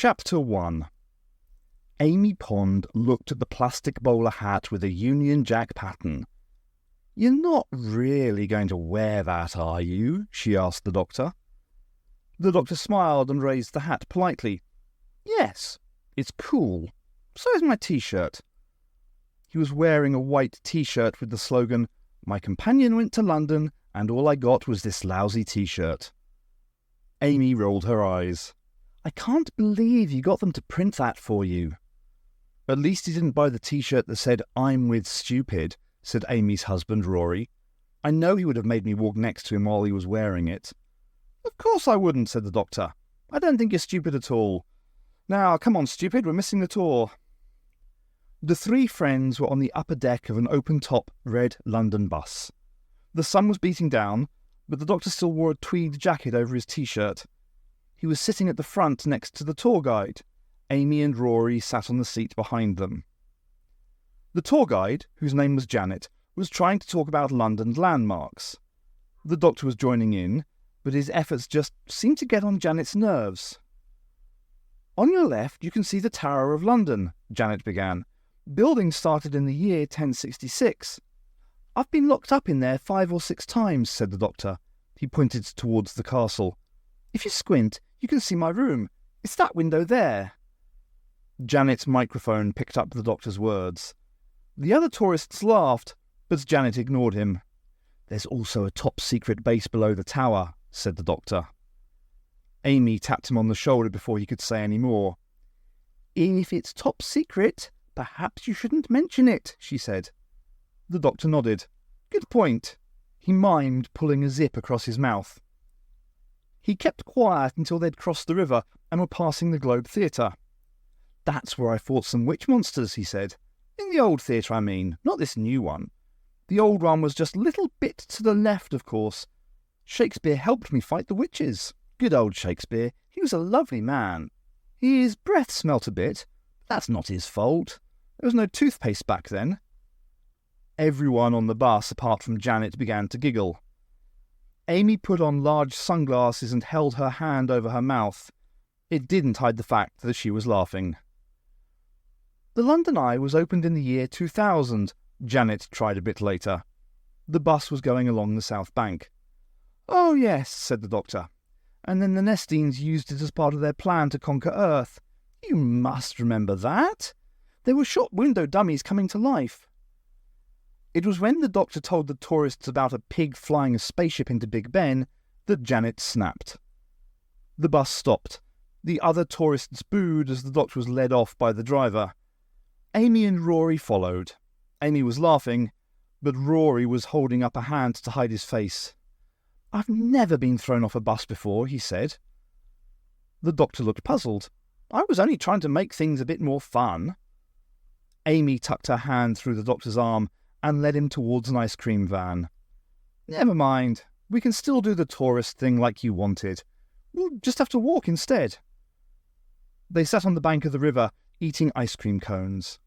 Chapter 1. Amy Pond looked at the plastic bowler hat with a Union Jack pattern. "You're not really going to wear that, are you?" she asked the doctor. The doctor smiled and raised the hat politely. "Yes, it's cool. So is my t-shirt." He was wearing a white t-shirt with the slogan, "My companion went to London and all I got was this lousy t-shirt." Amy rolled her eyes. "I can't believe you got them to print that for you." "At least he didn't buy the t-shirt that said, 'I'm with stupid,'" said Amy's husband, Rory. "I know he would have made me walk next to him while he was wearing it." "Of course I wouldn't," said the doctor. "I don't think you're stupid at all. Now, come on, stupid, we're missing the tour." The three friends were on the upper deck of an open-top red London bus. The sun was beating down, but the doctor still wore a tweed jacket over his t-shirt. He was sitting at the front next to the tour guide. Amy and Rory sat on the seat behind them. The tour guide, whose name was Janet, was trying to talk about London landmarks. The doctor was joining in, but his efforts just seemed to get on Janet's nerves. "On your left you can see the Tower of London," Janet began. "Building started in the year 1066. "I've been locked up in there 5 or 6 times," said the doctor. He pointed towards the castle. "If you squint, you can see my room. It's that window there." Janet's microphone picked up the doctor's words. The other tourists laughed, but Janet ignored him. "There's also a top-secret base below the tower," said the doctor. Amy tapped him on the shoulder before he could say any more. "If it's top secret, perhaps you shouldn't mention it," she said. The doctor nodded. "Good point." He mimed pulling a zip across his mouth. He kept quiet until they'd crossed the river and were passing the Globe Theatre. "That's where I fought some witch monsters," he said. "In the old theatre, I mean, not this new one. The old one was just a little bit to the left, of course. Shakespeare helped me fight the witches. Good old Shakespeare. He was a lovely man. His breath smelt a bit. That's not his fault. There was no toothpaste back then." Everyone on the bus, apart from Janet, began to giggle. Amy put on large sunglasses and held her hand over her mouth. It didn't hide the fact that she was laughing. "The London Eye was opened in the year 2000, Janet tried a bit later. The bus was going along the South Bank. "Oh yes," said the doctor. "And then the Nestines used it as part of their plan to conquer Earth. You must remember that. There were shop window dummies coming to life." It was when the doctor told the tourists about a pig flying a spaceship into Big Ben that Janet snapped. The bus stopped. The other tourists booed as the doctor was led off by the driver. Amy and Rory followed. Amy was laughing, but Rory was holding up a hand to hide his face. "I've never been thrown off a bus before," he said. The doctor looked puzzled. "I was only trying to make things a bit more fun." Amy tucked her hand through the doctor's arm and led him towards an ice cream van. "Never mind. We can still do the tourist thing like you wanted. We'll just have to walk instead." They sat on the bank of the river, eating ice cream cones.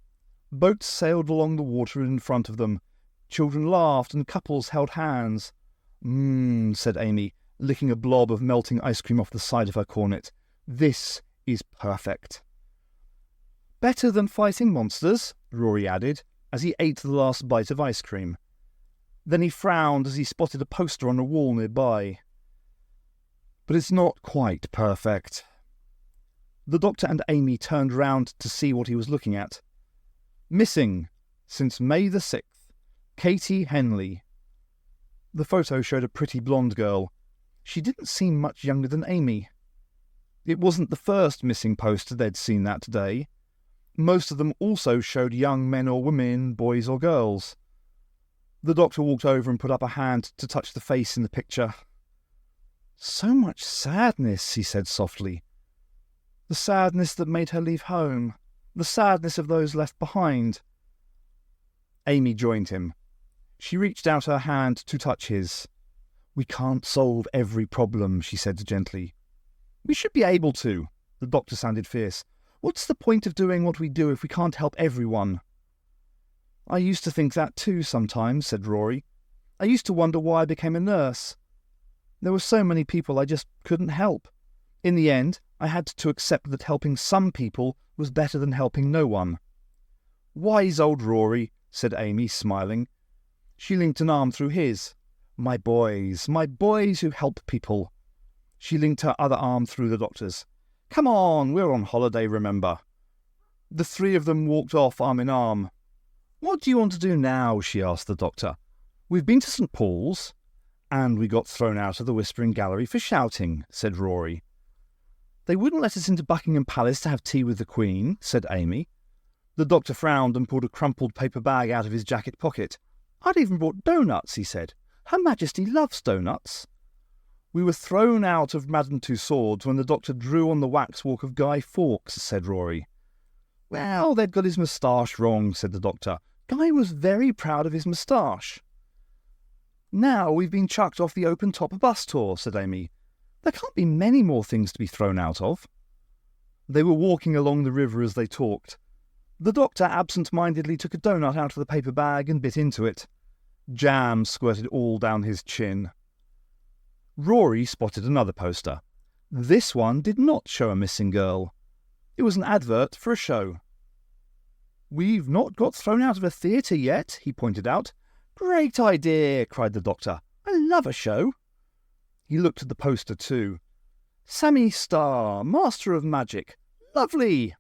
Boats sailed along the water in front of them. Children laughed and couples held hands. Said Amy, licking a blob of melting ice cream off the side of her cornet. "This is perfect." "Better than fighting monsters," Rory added, as he ate the last bite of ice cream. Then he frowned as he spotted a poster on a wall nearby. "But it's not quite perfect." The doctor and Amy turned round to see what he was looking at. "Missing since May the 6th, Katie Henley." The photo showed a pretty blonde girl. She didn't seem much younger than Amy. It wasn't the first missing poster they'd seen that day. Most of them also showed young men or women, boys or girls. The doctor walked over and put up a hand to touch the face in the picture. "So much sadness," he said softly. "The sadness that made her leave home. The sadness of those left behind." Amy joined him. She reached out her hand to touch his. "We can't solve every problem," she said gently. "We should be able to." The doctor sounded fierce. "What's the point of doing what we do if we can't help everyone?" "I used to think that too sometimes," said Rory. "I used to wonder why I became a nurse. There were so many people I just couldn't help. In the end, I had to accept that helping some people was better than helping no one. Wise old Rory, said Amy, smiling. She linked an arm through his. My boys who help people. She linked her other arm through the doctor's. Come on, we're on holiday, remember. The three of them walked off arm in arm. What do you want to do now? She asked the doctor. We've been to St. Paul's. And we got thrown out of the Whispering Gallery for shouting, said Rory. They wouldn't let us into Buckingham Palace to have tea with the Queen, said Amy. The doctor frowned and pulled a crumpled paper bag out of his jacket pocket. I'd even brought doughnuts, he said. Her Majesty loves doughnuts. We were thrown out of Madame Tussauds when the doctor drew on the waxwork of Guy Fawkes, said Rory. Well, they'd got his moustache wrong, said the doctor. Guy was very proud of his moustache. Now we've been chucked off the open-top bus tour, said Amy. There can't be many more things to be thrown out of. They were walking along the river as they talked. The doctor absent-mindedly took a doughnut out of the paper bag and bit into it. Jam squirted all down his chin. Rory spotted another poster. This one did not show a missing girl. It was an advert for a show. We've not got thrown out of a theatre yet, he pointed out. Great idea, cried the doctor. I love a show. He looked at the poster too. Sammy Starr, Master of Magic. Lovely.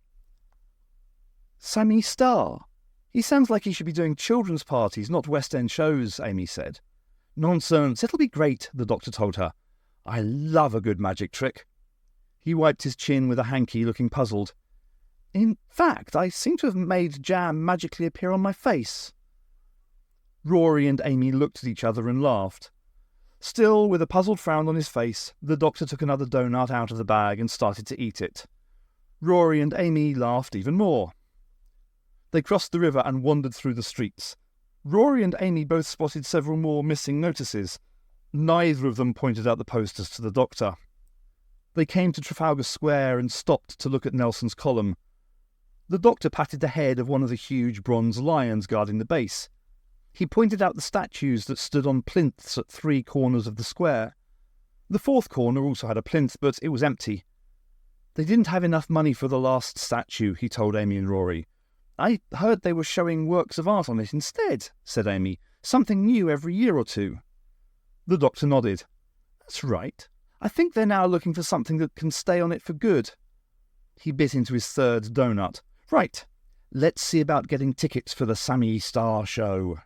Sammy Starr? He sounds like he should be doing children's parties, not West End shows, Amy said. Nonsense, it'll be great, the doctor told her. I love a good magic trick. He wiped his chin with a hanky, looking puzzled. In fact, I seem to have made jam magically appear on my face. Rory and Amy looked at each other and laughed. Still, with a puzzled frown on his face, the doctor took another doughnut out of the bag and started to eat it. Rory and Amy laughed even more. They crossed the river and wandered through the streets. Rory and Amy both spotted several more missing notices. Neither of them pointed out the posters to the doctor. They came to Trafalgar Square and stopped to look at Nelson's Column. The doctor patted the head of one of the huge bronze lions guarding the base. He pointed out the statues that stood on plinths at 3 corners of the square. The 4th corner also had a plinth, but it was empty. They didn't have enough money for the last statue, he told Amy and Rory. I heard they were showing works of art on it instead, said Amy. Something new every year or two. The doctor nodded. That's right. I think they're now looking for something that can stay on it for good. He bit into his 3rd doughnut. Right. Let's see about getting tickets for the Sammy Starr show.